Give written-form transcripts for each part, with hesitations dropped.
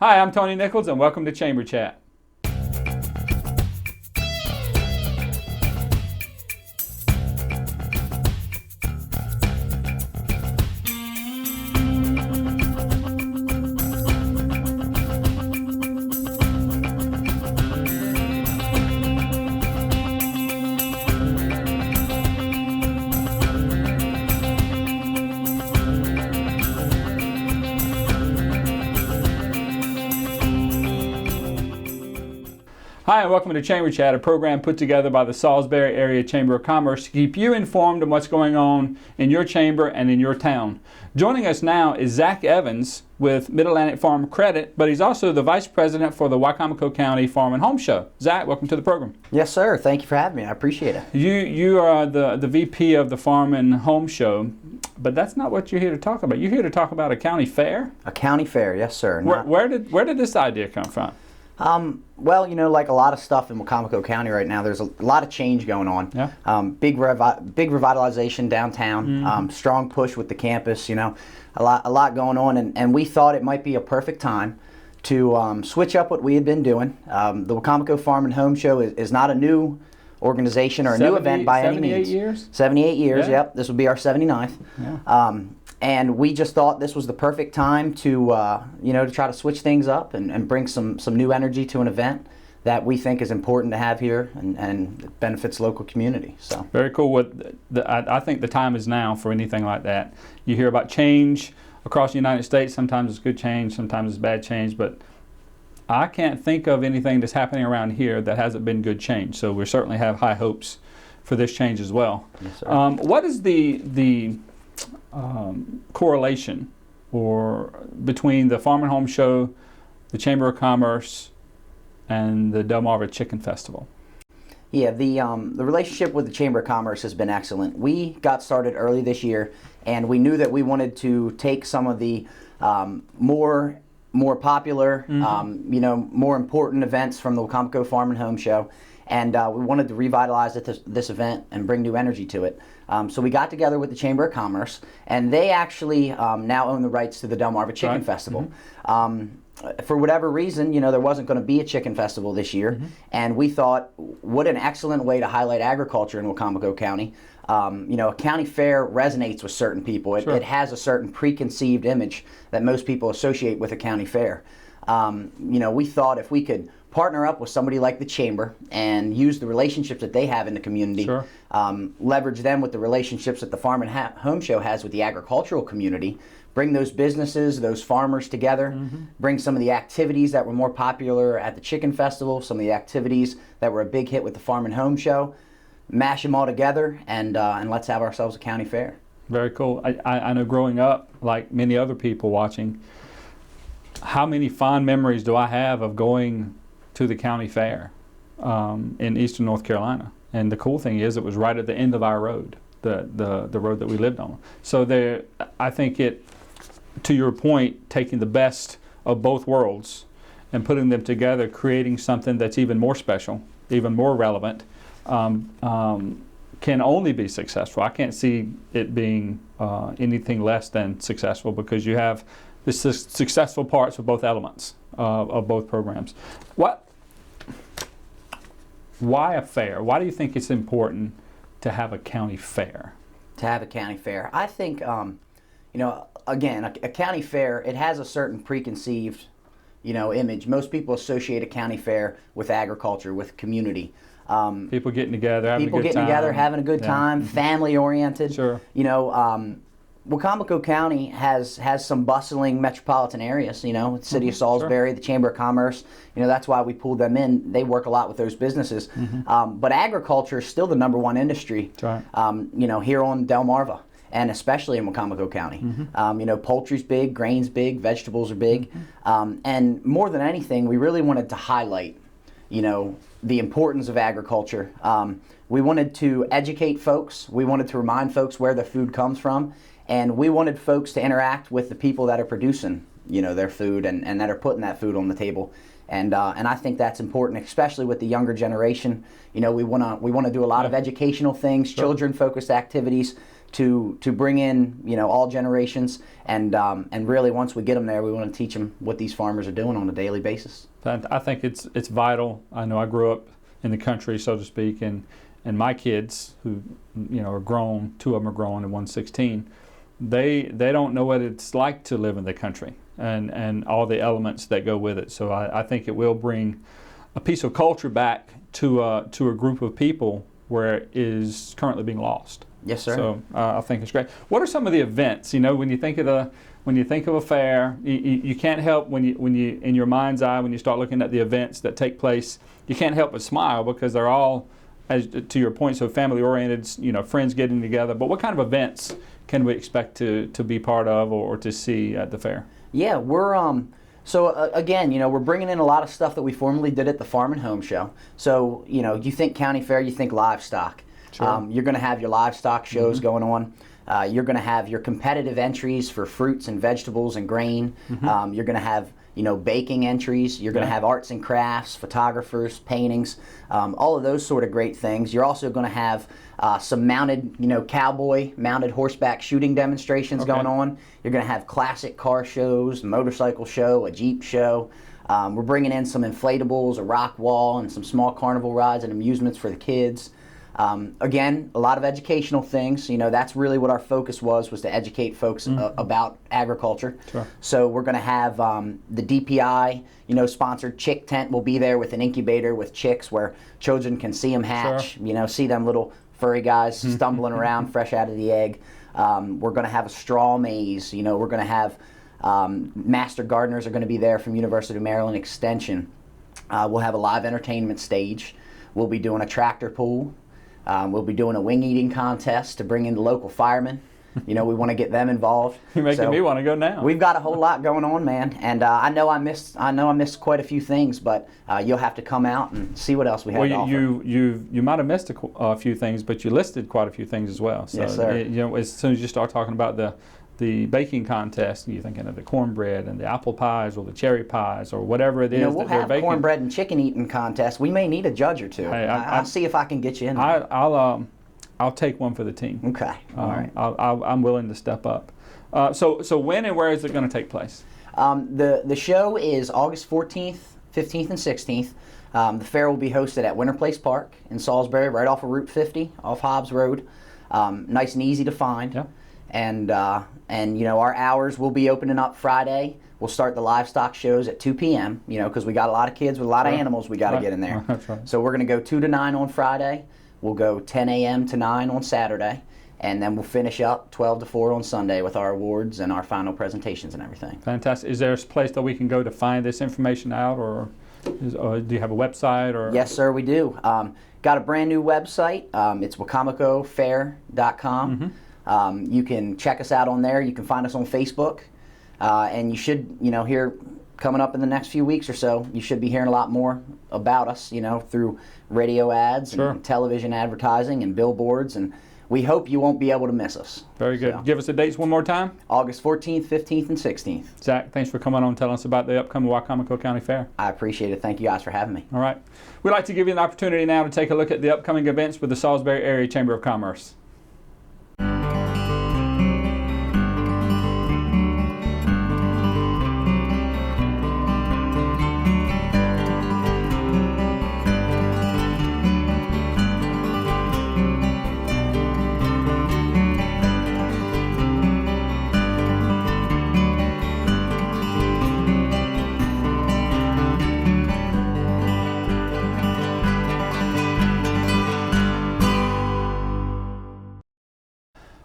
Hi, I'm Tony Nichols, and welcome to Chamber Chat. Hi, and welcome to Chamber Chat, a program put together by the Salisbury Area Chamber of Commerce to keep you informed on what's going on in your chamber and in your town. Joining us now is Zach Evans with Mid-Atlantic Farm Credit, but he's also the Vice President for the Wicomico County Farm and Home Show. Zach, welcome to the program. Yes, sir. Thank you for having me. I appreciate it. You are the VP of the Farm and Home Show, but that's not what you're here to talk about. You're here to talk about a county fair? A county fair, yes, sir. Where did this idea come from? Well, you know, like a lot of stuff in Wicomico County right now, there's a lot of change going on. Yeah. Big revitalization downtown, strong push with the campus, you know, a lot going on, and we thought it might be a perfect time to switch up what we had been doing. The Wicomico Farm and Home Show is not a new organization or a new event by any means. 78 years? 78 years, yeah. Yep. This will be our 79th. Yeah. And we just thought this was the perfect time to, to try to switch things up and bring some new energy to an event that we think is important to have here and it benefits local community. So very cool. I think the time is now for anything like that. You hear about change across the United States. Sometimes it's good change, sometimes it's bad change, but I can't think of anything that's happening around here that hasn't been good change. So we certainly have high hopes for this change as well. Yes, sir. What is the correlation or between the Farm and Home Show, the Chamber of Commerce, and the Delmarva Chicken Festival? Yeah, the relationship with the Chamber of Commerce has been excellent. We got started early this year, and we knew that we wanted to take some of the more popular, more important events from the Wicomico Farm and Home Show, and we wanted to revitalize this event and bring new energy to it. So we got together with the Chamber of Commerce, and they actually now own the rights to the Delmarva Chicken Festival. For whatever reason, there wasn't going to be a chicken festival this year, and we thought, what an excellent way to highlight agriculture in Wicomico County. A county fair resonates with certain people. It has a certain preconceived image that most people associate with a county fair. We thought if we could partner up with somebody like the Chamber and use the relationships that they have in the community, leverage them with the relationships that the Farm and Home Show has with the agricultural community, bring those businesses, those farmers together, bring some of the activities that were more popular at the Chicken Festival, some of the activities that were a big hit with the Farm and Home Show, mash them all together, and let's have ourselves a county fair. Very cool. I know growing up, like many other people watching, how many fond memories do I have of going to the county fair in eastern North Carolina. And the cool thing is it was right at the end of our road, the road that we lived on. So I think to your point, taking the best of both worlds and putting them together, creating something that's even more special, even more relevant, can only be successful. I can't see it being anything less than successful because you have the successful parts of both elements of both programs. Why a fair? Why do you think it's important to have a county fair? To have a county fair, I think, again, a county fair, it has a certain preconceived, image. Most people associate a county fair with agriculture, with community. People getting together, having a good time. People getting together, having a good time, family-oriented. Sure. Wicomico County has some bustling metropolitan areas, the city of Salisbury, the Chamber of Commerce, that's why we pulled them in. They work a lot with those businesses. But agriculture is still the number one industry, here on Delmarva, and especially in Wicomico County. Poultry's big, grain's big, vegetables are big. And more than anything, we really wanted to highlight, the importance of agriculture. We wanted to educate folks. We wanted to remind folks where the food comes from. And we wanted folks to interact with the people that are producing, their food and that are putting that food on the table. And I think that's important, especially with the younger generation. We want to do a lot of educational things, children-focused activities to bring in, all generations, and really once we get them there, we want to teach them what these farmers are doing on a daily basis. I think it's vital. I know I grew up in the country, so to speak, and my kids, who are grown, 2 of them are grown and one's 16, they don't know what it's like to live in the country and all the elements that go with it. So I think it will bring a piece of culture back to a group of people where it is currently being lost. Yes, sir. So I think it's great. What are some of the events? When you think of a fair, you can't help when you in your mind's eye, when you start looking at the events that take place, you can't help but smile because they're all, as to your point, so family oriented. Friends getting together. But what kind of events can we expect to be part of or to see at the fair? Yeah, we're again, we're bringing in a lot of stuff that we formerly did at the Farm and Home Show. So, you think county fair, you think livestock. Sure. You're going to have your livestock shows going on. You're going to have your competitive entries for fruits and vegetables and grain. You're going to have, baking entries. You're going to have arts and crafts, photographers, paintings, all of those sort of great things. You're also going to have some mounted, mounted horseback shooting demonstrations going on. You're going to have classic car shows, motorcycle show, a Jeep show. We're bringing in some inflatables, a rock wall, and some small carnival rides and amusements for the kids. Again, a lot of educational things. That's really what our focus was to educate folks about agriculture. Sure. So we're going to have the DPI, sponsored chick tent will be there with an incubator with chicks where children can see them hatch, Sure. See them little furry guys stumbling around fresh out of the egg. We're going to have a straw maze. We're going to have master gardeners are going to be there from University of Maryland Extension. We'll have a live entertainment stage. We'll be doing a tractor pull. We'll be doing a wing eating contest to bring in the local firemen. We want to get them involved. You're making me want to go now. We've got a whole lot going on, man, and I know I missed quite a few things, but you'll have to come out and see what else we have to offer. You might have missed a few things, but you listed quite a few things as well. So, yes, sir. As soon as you start talking about the baking contest, you're thinking of the cornbread and the apple pies or the cherry pies or whatever it is we'll that they're have baking. Cornbread and chicken eating contest. We may need a judge or two. Hey, I'll see if I can get you in there. I'll take one for the team. Okay. All right. I'm willing to step up. So when and where is it going to take place? The show is August 14th, 15th, and 16th. The fair will be hosted at Winter Place Park in Salisbury, right off of Route 50, off Hobbs Road. Nice and easy to find. Yeah. And our hours will be opening up Friday. We'll start the livestock shows at 2 p.m. Because we got a lot of kids with a lot of animals we got to get in there. That's right. So we're going to go 2 to 9 on Friday. We'll go 10 a.m. to 9 on Saturday, and then we'll finish up 12 to 4 on Sunday with our awards and our final presentations and everything. Fantastic. Is there a place that we can go to find this information out, or do you have a website? Or? Yes, sir, we do. Got a brand new website. It's wicomicofair.com. You can check us out on there. You can find us on Facebook, and you should, hear coming up in the next few weeks or so, you should be hearing a lot more about us, through radio ads Sure. and television advertising and billboards, and we hope you won't be able to miss us. Very good. So, Give us the dates one more time. August 14th, 15th, and 16th. Zach, thanks for coming on and telling us about the upcoming Wicomico County Fair. I appreciate it. Thank you guys for having me. All right. We'd like to give you an opportunity now to take a look at the upcoming events with the Salisbury Area Chamber of Commerce.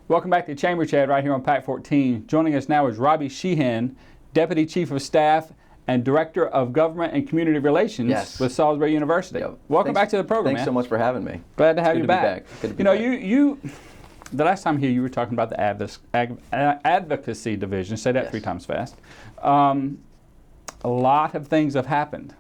Welcome back to Chamber Chat right here on Pac 14. Joining us now is Robby Sheehan, Deputy Chief of Staff and Director of Government and Community Relations with Salisbury University. Yep. Welcome back to the program, Thanks so much for having me. Glad to have you Good back. to be back. You the last time here you were talking about the advocacy division. Say that 3 times fast. A lot of things have happened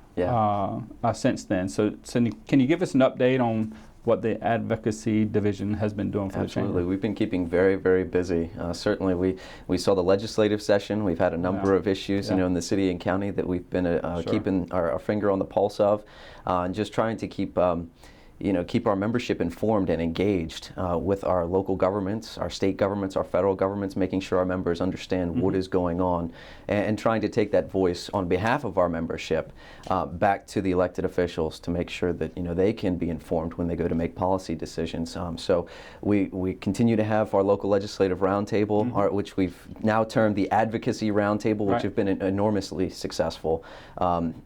since then. So can you give us an update on what the advocacy division has been doing for the chamber? Absolutely. We've been keeping very, very busy. Certainly, we saw the legislative session. We've had a number of issues, in the city and county that we've been keeping our finger on the pulse of, and just trying to keep, keep our membership informed and engaged with our local governments, our state governments, our federal governments, making sure our members understand what is going on, and trying to take that voice on behalf of our membership back to the elected officials to make sure that they can be informed when they go to make policy decisions. So we continue to have our local legislative roundtable, which we've now termed the Advocacy Roundtable, which have been enormously successful.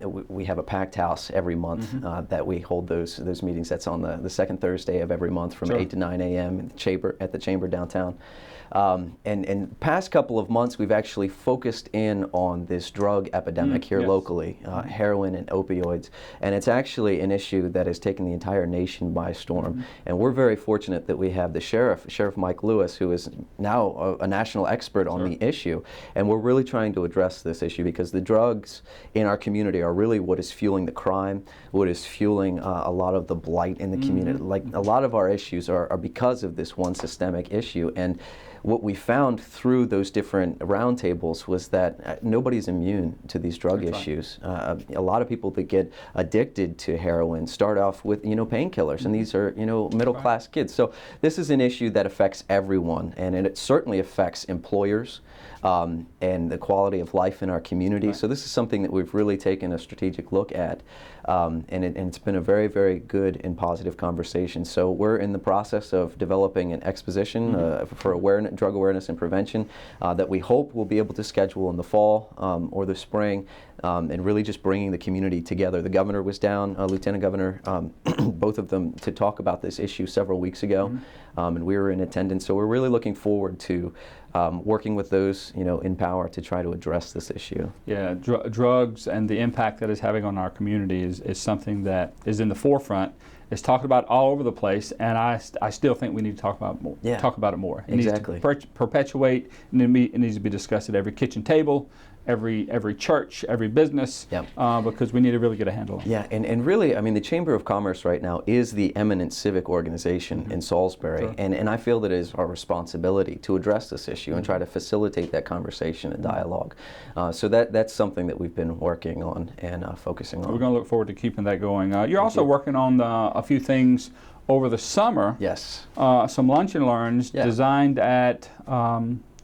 We have a packed house every month that we hold those meetings. That's on the second Thursday of every month from 8 to 9 a.m. at the chamber downtown. And past couple of months, we've actually focused in on this drug epidemic here locally, heroin and opioids. And it's actually an issue that has taken the entire nation by storm. And we're very fortunate that we have the Sheriff Mike Lewis, who is now a national expert on the issue. And we're really trying to address this issue because the drugs in our community are really what is fueling the crime, what is fueling a lot of the blight in the community. Like a lot of our issues are because of this one systemic issue. And what we found through those different roundtables was that nobody's immune to these drug issues. A lot of people that get addicted to heroin start off with painkillers, and these are middle-class kids. So this is an issue that affects everyone, and it certainly affects employers and the quality of life in our community. So this is something that we've really taken a strategic look at, and it's been a very, very good and positive conversation. So we're in the process of developing an exposition for drug awareness and prevention that we hope we'll be able to schedule in the fall or the spring, and really just bringing the community together. The governor was down, Lieutenant Governor, both of them, to talk about this issue several weeks ago, and we were in attendance. So we're really looking forward to working with those in power to try to address this issue. Yeah, drugs and the impact that it's having on our community is something that is in the forefront. It's talked about all over the place, and I still think we need to talk about it more. Yeah. Talk about it more. It Exactly. needs to perpetuate, and it needs to be discussed at every kitchen table, every church, every business, because we need to really get a handle on it. Yeah, and really, I mean, the Chamber of Commerce right now is the eminent civic organization in Salisbury, and I feel that it is our responsibility to address this issue and try to facilitate that conversation and dialogue. So that's something that we've been working on and focusing on. We're going to look forward to keeping that going. You're also working on a few things over the summer. Yes. Some lunch and learns designed at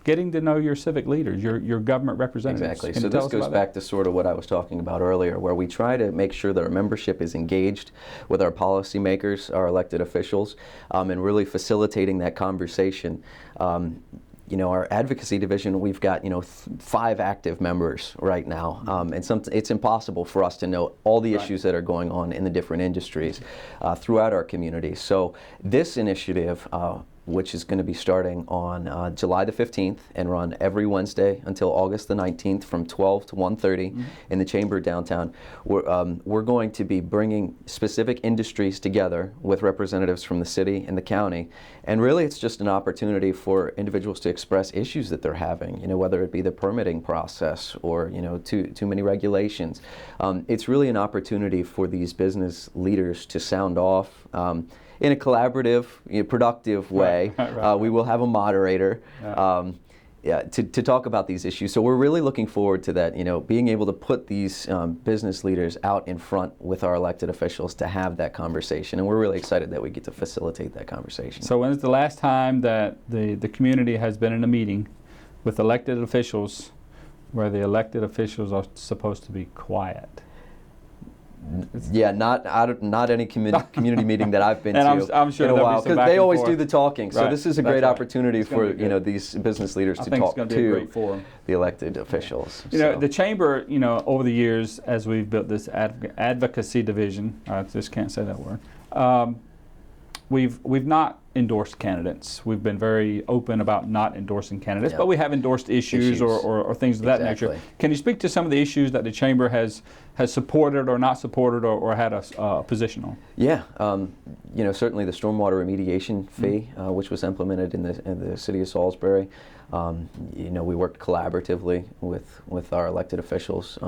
getting to know your civic leaders, your government representatives. Exactly. So this goes back to sort of what I was talking about earlier, where we try to make sure that our membership is engaged with our policymakers, our elected officials, and really facilitating that conversation. Our advocacy division, we've got 5 active members right now, and it's impossible for us to know all the issues that are going on in the different industries throughout our community. So this initiative, which is going to be starting on July the 15th and run every Wednesday until August the 19th from 12 to 1:30 in the chamber downtown. We're going to be bringing specific industries together with representatives from the city and the county, and really it's just an opportunity for individuals to express issues that they're having, whether it be the permitting process or too many regulations. It's really an opportunity for these business leaders to sound off in a collaborative, productive way. We will have a moderator to talk about these issues. So we're really looking forward to that, being able to put these business leaders out in front with our elected officials to have that conversation. And we're really excited that we get to facilitate that conversation. So when is the last time that the community has been in a meeting with elected officials where the elected officials are supposed to be quiet? Yeah, not any community meeting that I've been to I'm sure in a while, because they always do the talking. So this is a great opportunity for these business leaders to talk to the elected officials. The chamber, over the years, as we've built this advocacy division, I just can't say that word. We've not endorsed candidates. We've been very open about not endorsing candidates, but we have endorsed issues. Or things of that nature. Can you speak to some of the issues that the chamber has supported or not supported or had a position on? Yeah, certainly the stormwater remediation fee, which was implemented in the city of Salisbury. We worked collaboratively with our elected officials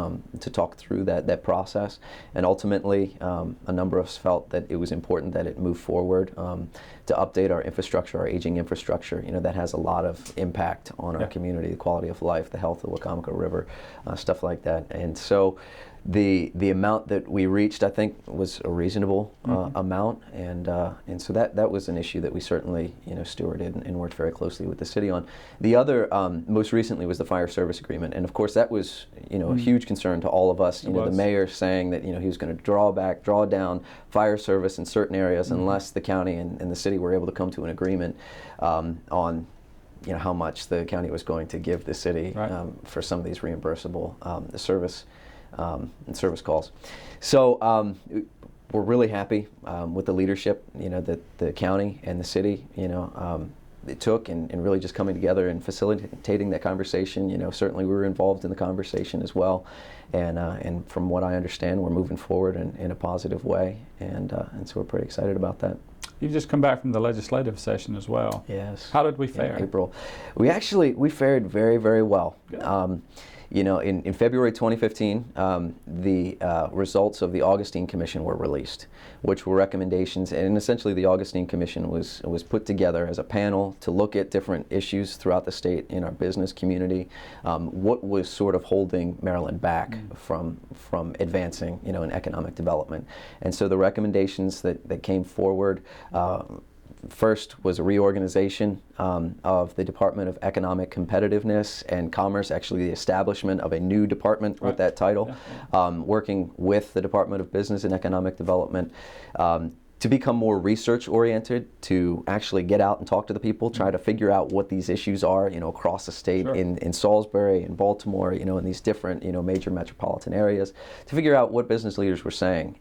to talk through that process, and ultimately a number of us felt that it was important that it move forward to update our infrastructure, our aging infrastructure. That has a lot of impact on our community, the quality of life, the health of the Wicomico River, stuff like that. And so the amount that we reached, I think, was a reasonable amount, and so that was an issue that we certainly stewarded and worked very closely with the city on. The other, most recently, was the fire service agreement, and of course that was a huge concern to all of us. The mayor saying that he was going to draw down fire service in certain areas unless the county and the city were able to come to an agreement on how much the county was going to give the city for some of these reimbursable service and service calls. So we're really happy with the leadership that the county and the city it took and really just coming together and facilitating that conversation. Certainly we were involved in the conversation as well, and from what I understand, we're moving forward in a positive way, and so we're pretty excited about that. You've just come back from the legislative session as well. Yes. How did we fare? In April. We fared very, very well. In February 2015, the results of the Augustine Commission were released, which were recommendations, and essentially the Augustine Commission was put together as a panel to look at different issues throughout the state in our business community, what was sort of holding Maryland back from advancing, in economic development. And so the recommendations that came forward, first was a reorganization of the Department of Economic Competitiveness and Commerce, actually the establishment of a new department with that title, working with the Department of Business and Economic Development to become more research oriented, to actually get out and talk to the people, try to figure out what these issues are, across the state, in Salisbury, in Baltimore, in these different, major metropolitan areas, to figure out what business leaders were saying,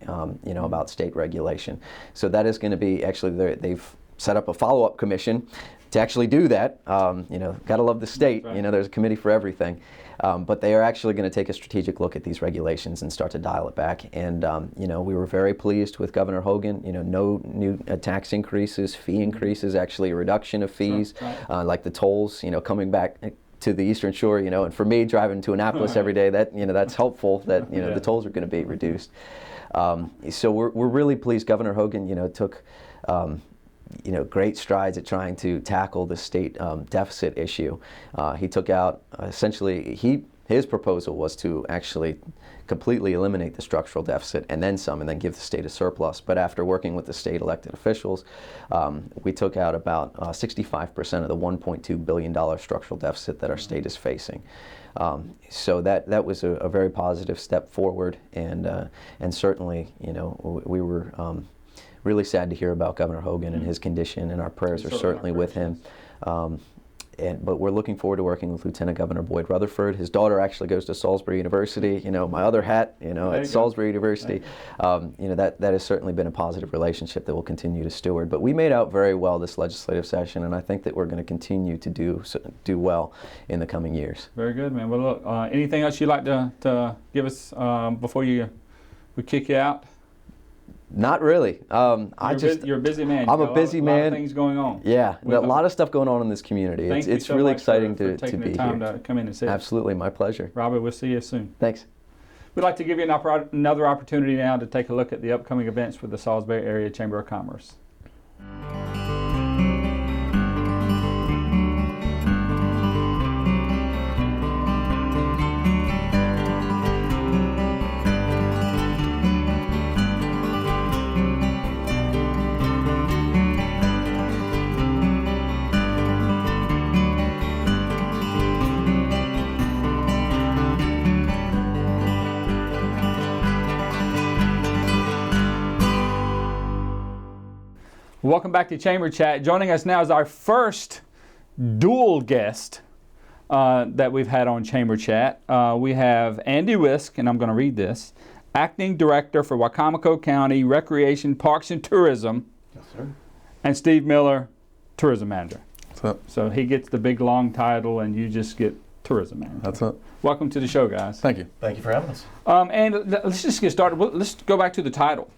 about state regulation. So that is going to be, actually, they've set up a follow-up commission to actually do that. Gotta love the state. There's a committee for everything. But they are actually going to take a strategic look at these regulations and start to dial it back. And we were very pleased with Governor Hogan. No new tax increases, fee increases, actually a reduction of fees, like the tolls. Coming back to the Eastern Shore. And for me, driving to Annapolis every day, that's helpful. That the tolls are going to be reduced. So we're really pleased. Governor Hogan, took great strides at trying to tackle the state deficit issue. He took out, essentially, his proposal was to actually completely eliminate the structural deficit and then some, and then give the state a surplus. But after working with the state elected officials, we took out about 65% of the $1.2 billion structural deficit that our state is facing. So that was a very positive step forward, and certainly, we were really sad to hear about Governor Hogan and his condition, and our prayers are certainly with him. But we're looking forward to working with Lieutenant Governor Boyd Rutherford. His daughter actually goes to Salisbury University. My other hat, at Salisbury University. That has certainly been a positive relationship that we'll continue to steward. But we made out very well this legislative session, and I think that we're going to continue to do well in the coming years. Very good, man. Well, look, anything else you'd like to give us before we kick you out? Not really. You're a busy man. I'm a busy man. A lot of things going on. Yeah, a lot of stuff going on in this community. It's so really much exciting for to taking be the time here. to come in and see us. Absolutely, my pleasure. Robby, we'll see you soon. Thanks. We'd like to give you another opportunity now to take a look at the upcoming events with the Salisbury Area Chamber of Commerce. Welcome back to Chamber Chat. Joining us now is our first dual guest that we've had on Chamber Chat. We have Andy Wisk, and I'm going to read this, Acting Director for Wicomico County Recreation, Parks, and Tourism. Yes, sir. And Steve Miller, Tourism Manager. What's up? So he gets the big long title, and you just get Tourism Manager. That's up. Welcome to the show, guys. Thank you. Thank you for having us. And let's just get started. Let's go back to the title.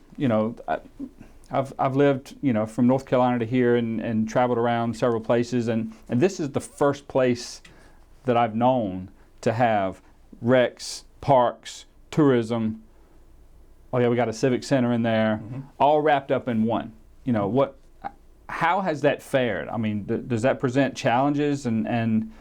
I've lived, from North Carolina to here and traveled around several places, and this is the first place that I've known to have recs, parks, tourism. Oh yeah, we got a civic center in there, all wrapped up in one. How has that fared? I mean, does that present challenges, and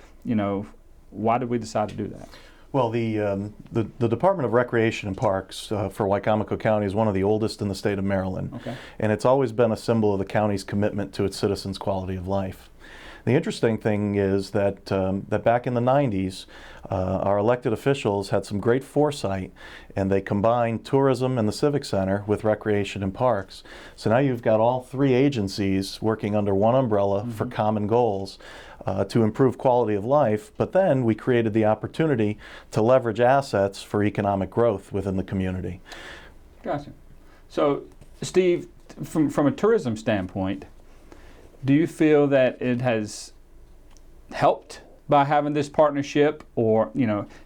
why did we decide to do that? Well, the Department of Recreation and Parks for Wicomico County is one of the oldest in the state of Maryland. Okay. And it's always been a symbol of the county's commitment to its citizens' quality of life. The interesting thing is that that back in the 90s, our elected officials had some great foresight, and they combined tourism and the Civic Center with recreation and parks. So now you've got all three agencies working under one umbrella for common goals to improve quality of life, but then we created the opportunity to leverage assets for economic growth within the community. Gotcha. So, Steve, from a tourism standpoint, do you feel that it has helped by having this partnership, or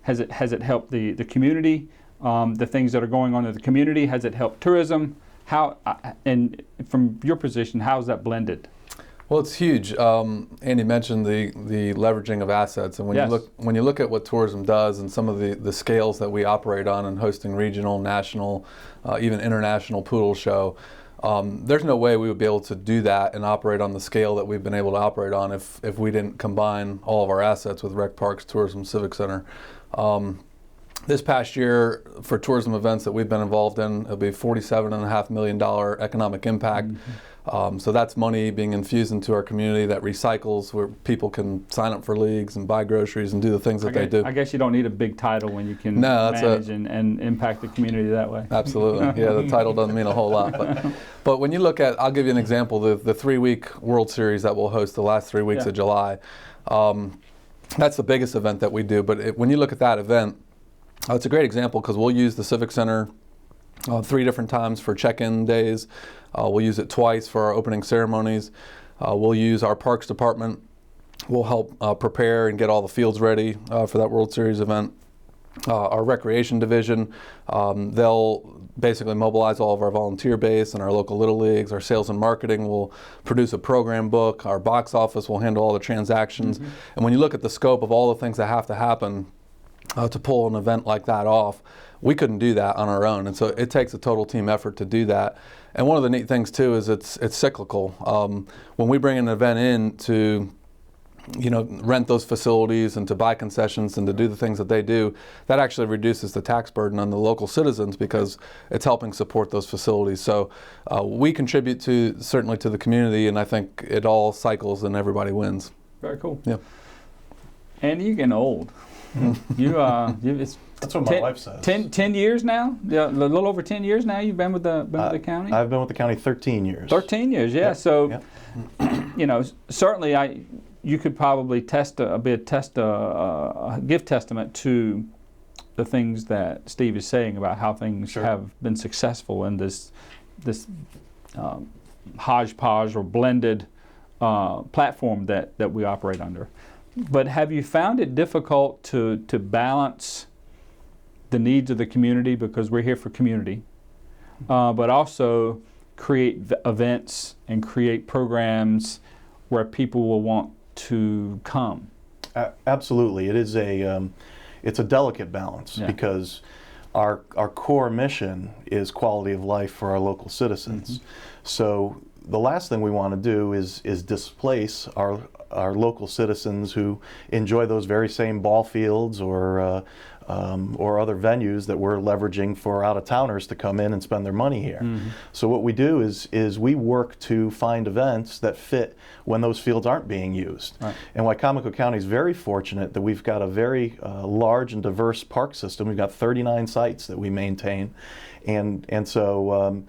has it helped the community, the things that are going on in the community? Has it helped tourism? How, and from your position, how is that blended? Well, it's huge. Andy mentioned the leveraging of assets, and when you look at what tourism does and some of the scales that we operate on in hosting regional, national, even international poodle show, there's no way we would be able to do that and operate on the scale that we've been able to operate on if we didn't combine all of our assets with Rec Parks, Tourism, Civic Center. This past year, for tourism events that we've been involved in, it'll be $47.5 million economic impact. So that's money being infused into our community that recycles, where people can sign up for leagues and buy groceries and do the things that they do. I guess you don't need a big title when you can manage and impact the community that way. Absolutely. Yeah, the title doesn't mean a whole lot. But when you look at, I'll give you an example, the 3-week World Series that we'll host the last 3 weeks of July. That's the biggest event that we do. But when you look at that event, it's a great example because we'll use the Civic Center 3 different times for check-in days. We'll use it twice for our opening ceremonies. We'll use our Parks Department. We'll help prepare and get all the fields ready for that World Series event. Our Recreation Division, they'll basically mobilize all of our volunteer base and our local Little Leagues. Our Sales and Marketing will produce a program book. Our box office will handle all the transactions. And when you look at the scope of all the things that have to happen to pull an event like that off, we couldn't do that on our own, and so it takes a total team effort to do that. And one of the neat things too is it's cyclical. When we bring an event in to rent those facilities and to buy concessions and to do the things that they do, that actually reduces the tax burden on the local citizens because it's helping support those facilities. So we contribute certainly to the community, and I think it all cycles and everybody wins. Very cool. Yeah. Andy, you're getting old. That's what my wife says. 10 years now? Yeah, a little over 10 years now you've been with the county? I've been with the county 13 years. 13 years, yeah. Yep. So, certainly you could probably give testament to the things that Steve is saying about how things have been successful in this hodgepodge or blended platform that we operate under. But have you found it difficult to balance the needs of the community, because we're here for community, but also create events and create programs where people will want to come? Absolutely. It is it's a delicate balance because our core mission is quality of life for our local citizens. So the last thing we want to do is displace our local citizens who enjoy those very same ball fields or other venues that we're leveraging for out-of-towners to come in and spend their money here. So what we do is we work to find events that fit when those fields aren't being used. Right. And Wicomico County is very fortunate that we've got a very large and diverse park system. We've got 39 sites that we maintain, and so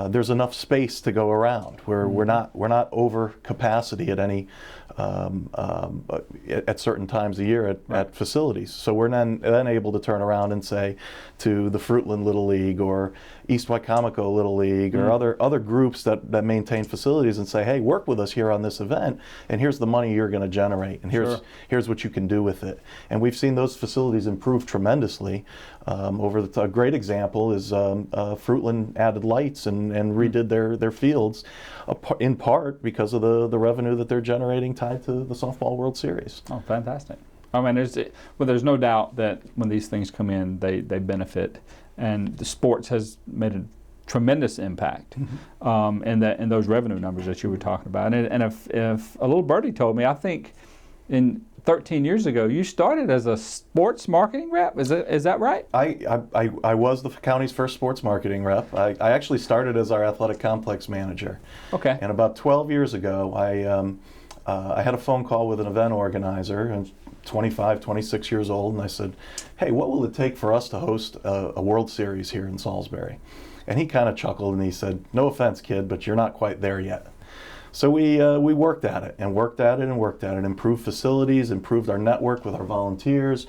there's enough space to go around. We're not over capacity at any at certain times a year at facilities. So we're then able to turn around and say to the Fruitland Little League or East Wicomico Little League or other groups that maintain facilities and say, hey, work with us here on this event, and here's the money you're going to generate, and here's what you can do with it. And we've seen those facilities improve tremendously. A great example is Fruitland added lights and redid their fields, in part because of the revenue that they're generating tied to the Softball World Series. Oh, fantastic. I mean, there's no doubt that when these things come in, they benefit, and the sports has made a tremendous impact in those revenue numbers that you were talking about. And if a little birdie told me, I think in 13 years ago, you started as a sports marketing rep. Is that right? I was the county's first sports marketing rep. I actually started as our athletic complex manager. Okay. And about 12 years ago, I had a phone call with an event organizer, and 25, 26 years old, and I said, hey, what will it take for us to host a World Series here in Salisbury? And he kind of chuckled and he said, no offense, kid, but you're not quite there yet. So we worked at it and worked at it and worked at it, improved facilities, improved our network with our volunteers,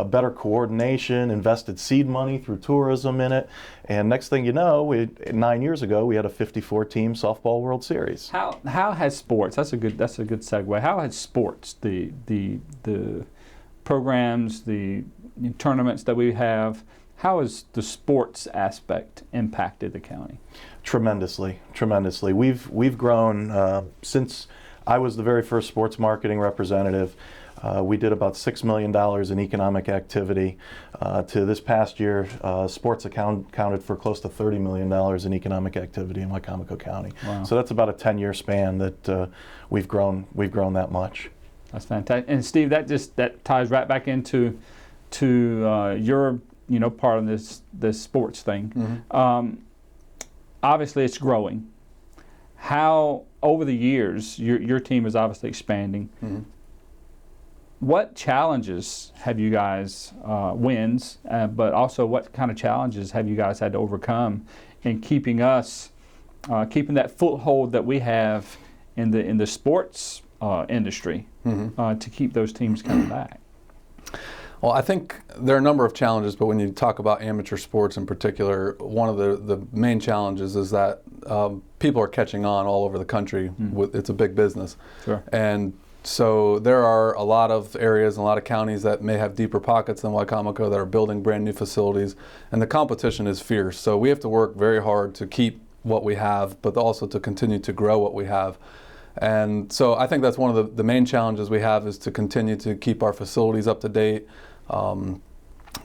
better coordination, invested seed money through tourism in it. And next thing you know, 9 years ago, we had a 54-team softball World Series. How has sports, that's a good segue, how has sports, the programs, the tournaments that we have, how has the sports aspect impacted the county? Tremendously. We've grown since I was the very first sports marketing representative. We did about $6 million in economic activity. To this past year, sports accounted for close to $30 million in economic activity in Wicomico County. Wow. So that's about a 10-year span that we've grown that much. That's fantastic. And Steve, that ties right back into your part of this sports thing. Mm-hmm. Obviously, it's growing. How over the years your team is obviously expanding. Mm-hmm. What challenges have you guys wins, but also what kind of challenges have you guys had to overcome in keeping that foothold that we have in the sports industry to keep those teams coming back? Well, I think there are a number of challenges, but when you talk about amateur sports in particular, one of the main challenges is that people are catching on all over the country. It's a big business. Sure. And so there are a lot of areas and a lot of counties that may have deeper pockets than Wicomico that are building brand new facilities, and the competition is fierce. So we have to work very hard to keep what we have, but also to continue to grow what we have. And so I think that's one of the main challenges we have, is to continue to keep our facilities up to date,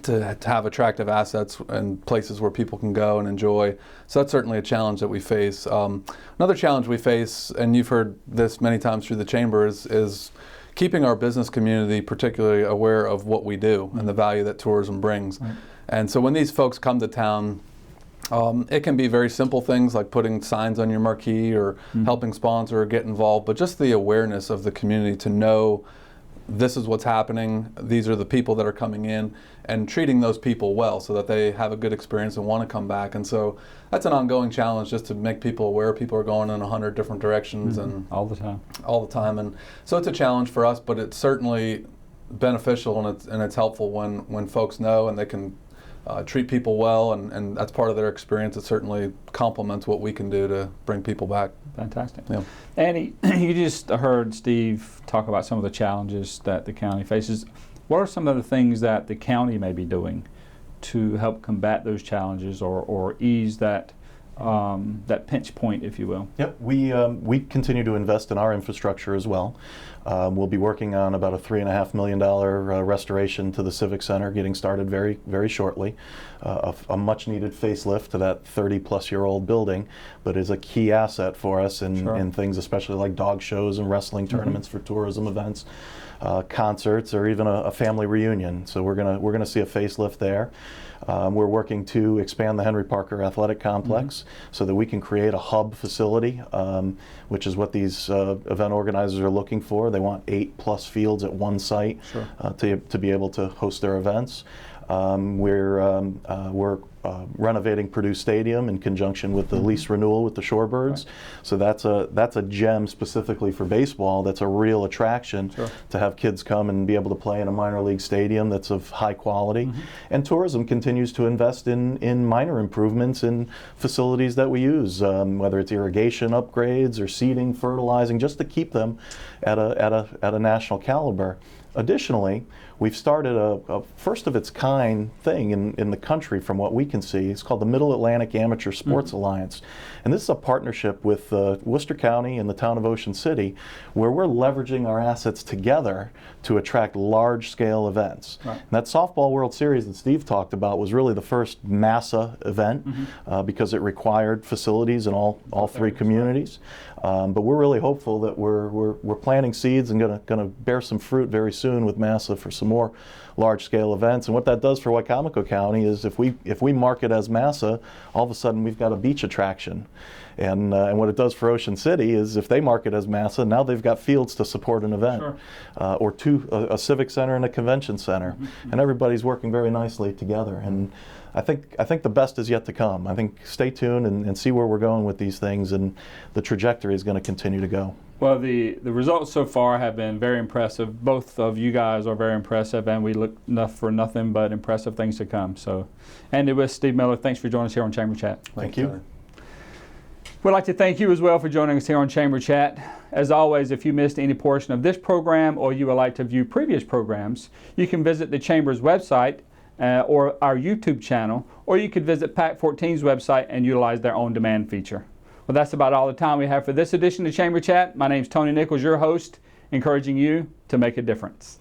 to have attractive assets and places where people can go and enjoy. So that's certainly a challenge that we face. Another challenge we face, and you've heard this many times through the chamber, is keeping our business community particularly aware of what we do and the value that tourism brings. Right. And so when these folks come to town, it can be very simple things like putting signs on your marquee or helping sponsor or get involved, but just the awareness of the community to know this is what's happening, these are the people that are coming in, and treating those people well so that they have a good experience and want to come back. And so that's an ongoing challenge, just to make people aware. People are going in 100 different directions and all the time. And so it's a challenge for us, but it's certainly beneficial, and it's helpful when folks know and they can treat people well, and that's part of their experience. It certainly complements what we can do to bring people back. Fantastic. Yeah. Annie, you just heard Steve talk about some of the challenges that the county faces. What are some of the things that the county may be doing to help combat those challenges or ease that pinch point, if you will? Yep, we continue to invest in our infrastructure as well. We'll be working on about a $3.5 million restoration to the Civic Center, getting started very, very shortly. A much-needed facelift to that 30-plus-year-old building, but is a key asset for us in things, especially like dog shows and wrestling tournaments for tourism events, concerts, or even a family reunion. So we're gonna see a facelift there. We're working to expand the Henry Parker Athletic Complex so that we can create a hub facility, which is what these event organizers are looking for. They want 8+ fields at one site to be able to host their events. We're renovating Purdue Stadium in conjunction with the lease renewal with the Shorebirds. So that's a gem specifically for baseball. That's a real attraction to have kids come and be able to play in a minor league stadium that's of high quality. And tourism continues to invest in minor improvements in facilities that we use, whether it's irrigation upgrades or seeding, fertilizing, just to keep them at a national caliber. Additionally, we've started a first of its kind thing in the country from what we can see. It's called the Middle Atlantic Amateur Sports Alliance. And this is a partnership with Worcester County and the town of Ocean City, where we're leveraging our assets together to attract large-scale events. Right. And that Softball World Series that Steve talked about was really the first MASA event because it required facilities in all three communities. But we're really hopeful that we're planting seeds and going to bear some fruit very soon with MASA for some more large-scale events. And what that does for Wicomico County is if we market as MASA, all of a sudden we've got a beach attraction. And what it does for Ocean City is if they market as MASA, now they've got fields to support an event, Sure. or a civic center and a convention center, and everybody's working very nicely together. And I think the best is yet to come. I think stay tuned and see where we're going with these things, and the trajectory is going to continue to go. Well, the results so far have been very impressive. Both of you guys are very impressive, and we look for nothing but impressive things to come. So, Andy with Steve Miller, thanks for joining us here on Chamber Chat. Thank you. We'd like to thank you as well for joining us here on Chamber Chat. As always, if you missed any portion of this program or you would like to view previous programs, you can visit the Chamber's website or our YouTube channel, or you could visit PAC 14's website and utilize their on-demand feature. Well, that's about all the time we have for this edition of Chamber Chat. My name's Tony Nichols, your host, encouraging you to make a difference.